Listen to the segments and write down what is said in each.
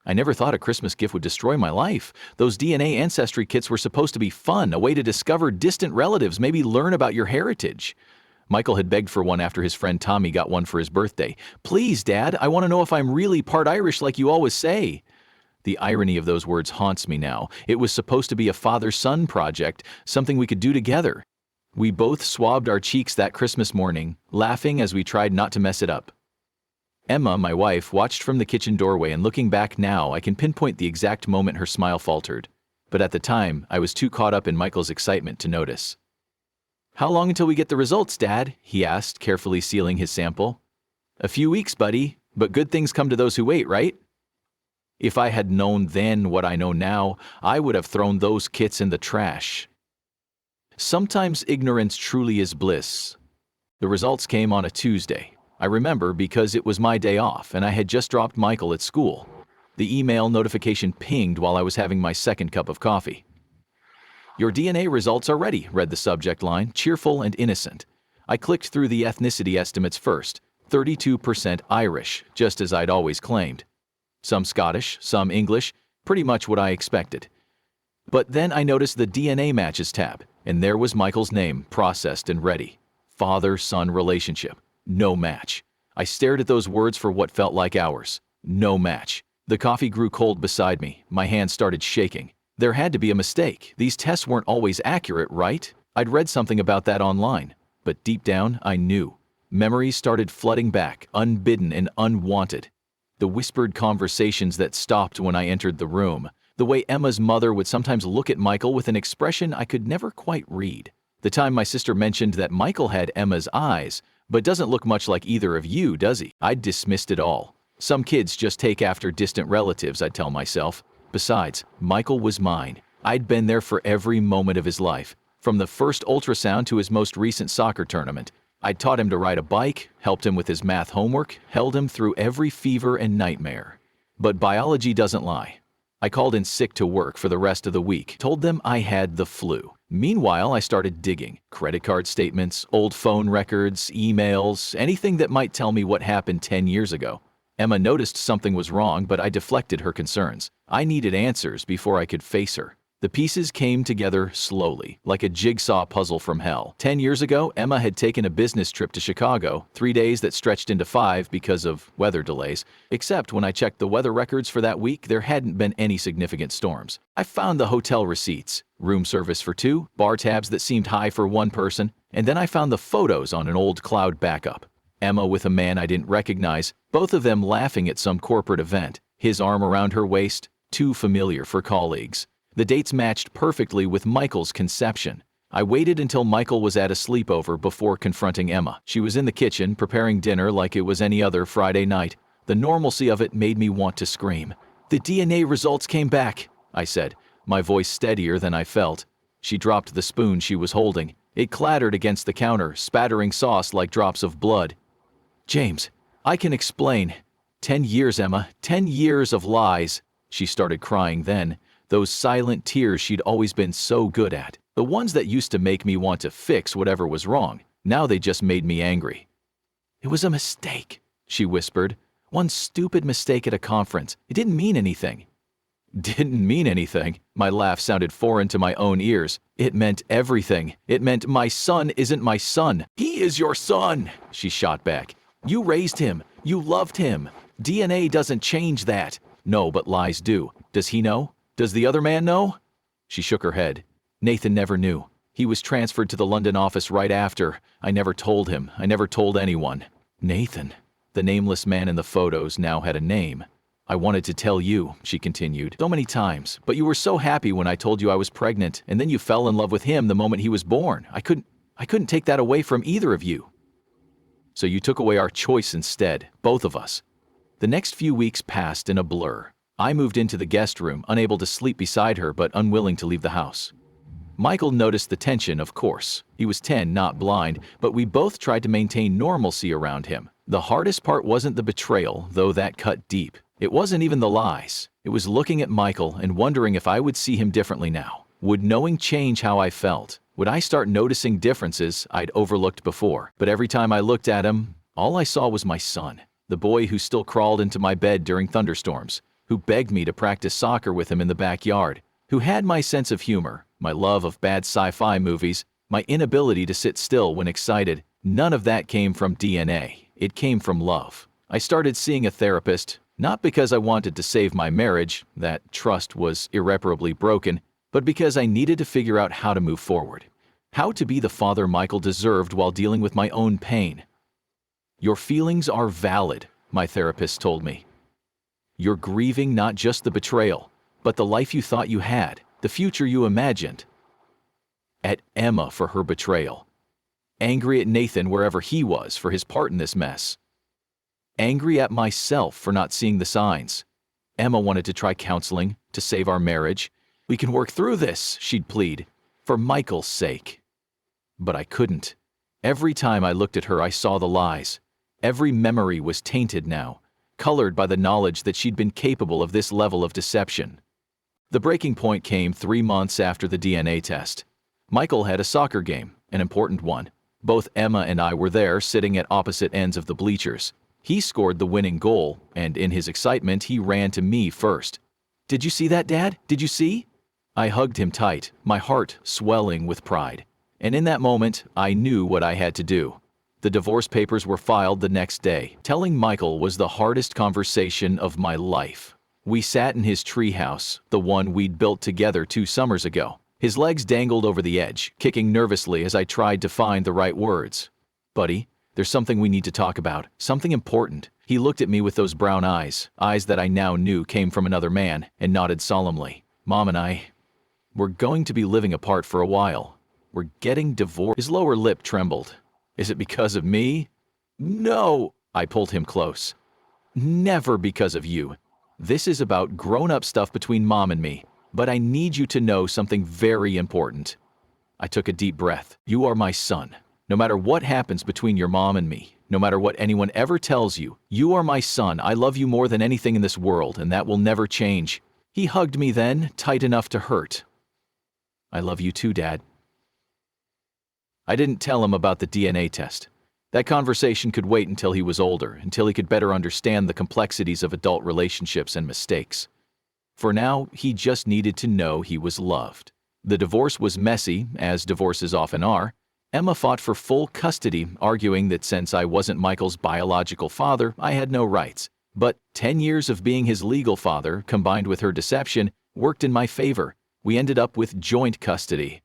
I never thought a Christmas gift would destroy my life. Those DNA ancestry kits were supposed to be fun, a way to discover distant relatives, maybe learn about your heritage. Michael had begged for one after his friend Tommy got one for his birthday. "Please, Dad, I want to know if I'm really part Irish like you always say." The irony of those words haunts me now. It was supposed to be a father-son project, something we could do together. We both swabbed our cheeks that Christmas morning, laughing as we tried not to mess it up. Emma, my wife, watched from the kitchen doorway, and looking back now, I can pinpoint the exact moment her smile faltered. But at the time, I was too caught up in Michael's excitement to notice. "How long until we get the results, Dad?" he asked, carefully sealing his sample. "A few weeks, buddy, but good things come to those who wait, right?" If I had known then what I know now, I would have thrown those kits in the trash. Sometimes ignorance truly is bliss. The results came on a Tuesday. I remember because it was my day off and I had just dropped Michael at school. The email notification pinged while I was having my second cup of coffee. "Your DNA results are ready," read the subject line, cheerful and innocent. I clicked through the ethnicity estimates first. 32% Irish, just as I'd always claimed. Some Scottish, some English, pretty much what I expected. But then I noticed the DNA matches tab, and there was Michael's name, processed and ready. Father-son relationship. No match. I stared at those words for what felt like hours. No match. The coffee grew cold beside me. My hands started shaking. There had to be a mistake. These tests weren't always accurate, right? I'd read something about that online. But deep down, I knew. Memories started flooding back, unbidden and unwanted. The whispered conversations that stopped when I entered the room. The way Emma's mother would sometimes look at Michael with an expression I could never quite read. The time my sister mentioned that Michael had Emma's eyes, but doesn't look much like either of you, does he? I'd dismissed it all. Some kids just take after distant relatives, I'd tell myself. Besides, Michael was mine. I'd been there for every moment of his life, from the first ultrasound to his most recent soccer tournament. I'd taught him to ride a bike, helped him with his math homework, held him through every fever and nightmare. But biology doesn't lie. I called in sick to work for the rest of the week, told them I had the flu. Meanwhile, I started digging. Credit card statements, old phone records, emails, anything that might tell me what happened 10 years ago. Emma noticed something was wrong, but I deflected her concerns. I needed answers before I could face her. The pieces came together slowly, like a jigsaw puzzle from hell. 10 years ago, Emma had taken a business trip to Chicago, 3 days that stretched into 5 because of weather delays. Except when I checked the weather records for that week, there hadn't been any significant storms. I found the hotel receipts, room service for 2, bar tabs that seemed high for 1 person, and then I found the photos on an old cloud backup. Emma with a man I didn't recognize, both of them laughing at some corporate event, his arm around her waist, too familiar for colleagues. The dates matched perfectly with Michael's conception. I waited until Michael was at a sleepover before confronting Emma. She was in the kitchen preparing dinner like it was any other Friday night. The normalcy of it made me want to scream. "The DNA results came back," I said, my voice steadier than I felt. She dropped the spoon she was holding. It clattered against the counter, spattering sauce like drops of blood. "James, I can explain. 10 years, Emma, 10 years of lies." She started crying then. Those silent tears she'd always been so good at. The ones that used to make me want to fix whatever was wrong. Now they just made me angry. "It was a mistake," she whispered. "One stupid mistake at a conference. It didn't mean anything." Didn't mean anything? My laugh sounded foreign to my own ears. It meant everything. It meant my son isn't my son. "He is your son," she shot back. "You raised him. You loved him. DNA doesn't change that." "No, but lies do. Does he know? Does the other man know?" She shook her head. "Nathan never knew. He was transferred to the London office right after. I never told him. I never told anyone." Nathan. The nameless man in the photos now had a name. "I wanted to tell you," she continued, "so many times, but you were so happy when I told you I was pregnant, and then you fell in love with him the moment he was born. I couldn't take that away from either of you. So you took away our choice instead, both of us." The next few weeks passed in a blur. I moved into the guest room, unable to sleep beside her but unwilling to leave the house. Michael noticed the tension, of course. He was 10, not blind, but we both tried to maintain normalcy around him. The hardest part wasn't the betrayal, though that cut deep. It wasn't even the lies. It was looking at Michael and wondering if I would see him differently now. Would knowing change how I felt? Would I start noticing differences I'd overlooked before? But every time I looked at him, all I saw was my son, the boy who still crawled into my bed during thunderstorms. who begged me to practice soccer with him in the backyard, who had my sense of humor, my love of bad sci-fi movies, my inability to sit still when excited. None of that came from DNA. It came from love. I started seeing a therapist, not because I wanted to save my marriage, that trust was irreparably broken, but because I needed to figure out how to move forward. How to be the father Michael deserved while dealing with my own pain. Your feelings are valid, my therapist told me. You're grieving not just the betrayal, but the life you thought you had, the future you imagined. At Emma for her betrayal. Angry at Nathan wherever he was for his part in this mess. Angry at myself for not seeing the signs. Emma wanted to try counseling to save our marriage. We can work through this, she'd plead, for Michael's sake. But I couldn't. Every time I looked at her, I saw the lies. Every memory was tainted now, colored by the knowledge that she'd been capable of this level of deception. The breaking point came 3 months after the DNA test. Michael had a soccer game, an important one. Both Emma and I were there, sitting at opposite ends of the bleachers. He scored the winning goal, and in his excitement, he ran to me first. "Did you see that, Dad? Did you see?" I hugged him tight, my heart swelling with pride. And in that moment, I knew what I had to do. The divorce papers were filed the next day. Telling Michael was the hardest conversation of my life. We sat in his treehouse, the one we'd built together 2 summers ago. His legs dangled over the edge, kicking nervously as I tried to find the right words. "Buddy, there's something we need to talk about, something important." He looked at me with those brown eyes, eyes that I now knew came from another man, and nodded solemnly. "Mom and we're going to be living apart for a while. We're getting divorced." His lower lip trembled. "Is it because of me?" "No!" I pulled him close. "Never because of you. This is about grown-up stuff between Mom and me. But I need you to know something very important." I took a deep breath. "You are my son. No matter what happens between your mom and me, no matter what anyone ever tells you, you are my son. I love you more than anything in this world, and that will never change." He hugged me then, tight enough to hurt. "I love you too, Dad." I didn't tell him about the DNA test. That conversation could wait until he was older, until he could better understand the complexities of adult relationships and mistakes. For now, he just needed to know he was loved. The divorce was messy, as divorces often are. Emma fought for full custody, arguing that since I wasn't Michael's biological father, I had no rights. But 10 years of being his legal father, combined with her deception, worked in my favor. We ended up with joint custody.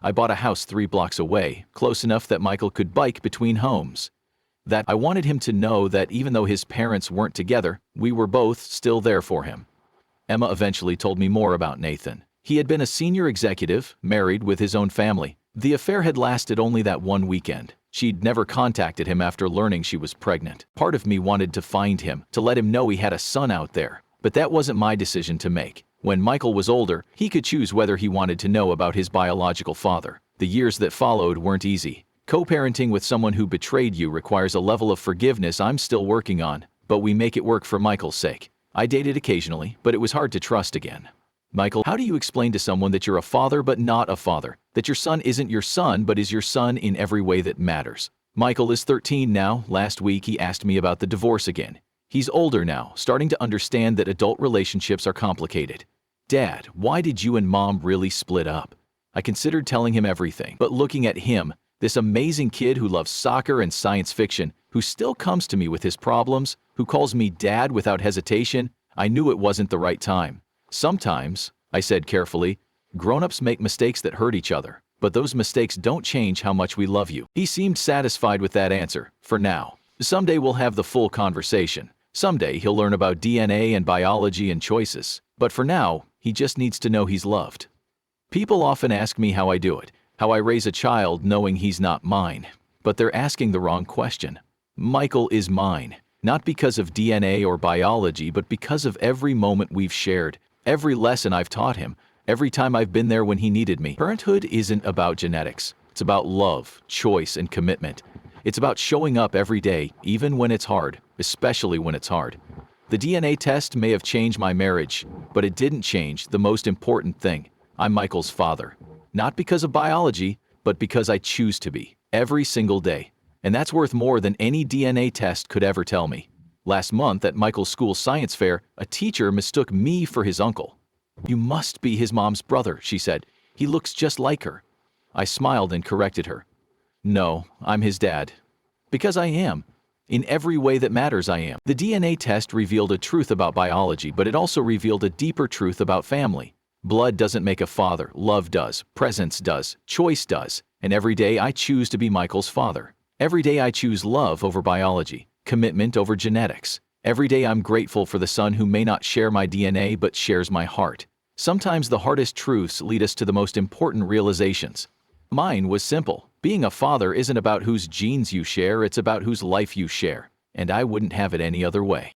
I bought a house 3 blocks away, close enough that Michael could bike between homes. That I wanted him to know that even though his parents weren't together, we were both still there for him. Emma eventually told me more about Nathan. He had been a senior executive, married with his own family. The affair had lasted only that one weekend. She'd never contacted him after learning she was pregnant. Part of me wanted to find him, to let him know he had a son out there. But that wasn't my decision to make. When Michael was older, he could choose whether he wanted to know about his biological father. The years that followed weren't easy. Co-parenting with someone who betrayed you requires a level of forgiveness I'm still working on, but we make it work for Michael's sake. I dated occasionally, but it was hard to trust again. "Michael, how do you explain to someone that you're a father but not a father? That your son isn't your son but is your son in every way that matters?" Michael is 13 now. Last week he asked me about the divorce again. He's older now, starting to understand that adult relationships are complicated. "Dad, why did you and Mom really split up?" I considered telling him everything, but looking at him, this amazing kid who loves soccer and science fiction, who still comes to me with his problems, who calls me Dad without hesitation, I knew it wasn't the right time. "Sometimes," I said carefully, "grown-ups make mistakes that hurt each other, but those mistakes don't change how much we love you." He seemed satisfied with that answer, for now. Someday we'll have the full conversation. Someday he'll learn about DNA and biology and choices. But for now, he just needs to know he's loved. People often ask me how I do it, how I raise a child knowing he's not mine. But they're asking the wrong question. Michael is mine, not because of DNA or biology, but because of every moment we've shared, every lesson I've taught him, every time I've been there when he needed me. Parenthood isn't about genetics. It's about love, choice, and commitment. It's about showing up every day, even when it's hard, especially when it's hard. The DNA test may have changed my marriage, but it didn't change the most important thing. I'm Michael's father. Not because of biology, but because I choose to be, every single day. And that's worth more than any DNA test could ever tell me. Last month at Michael's school science fair, a teacher mistook me for his uncle. "You must be his mom's brother," she said. "He looks just like her." I smiled and corrected her. "No, I'm his dad." Because I am. In every way that matters, I am. The DNA test revealed a truth about biology, but it also revealed a deeper truth about family. Blood doesn't make a father, love does, presence does, choice does, and every day I choose to be Michael's father. Every day I choose love over biology, commitment over genetics. Every day I'm grateful for the son who may not share my DNA but shares my heart. Sometimes the hardest truths lead us to the most important realizations. Mine was simple. Being a father isn't about whose genes you share, it's about whose life you share. And I wouldn't have it any other way.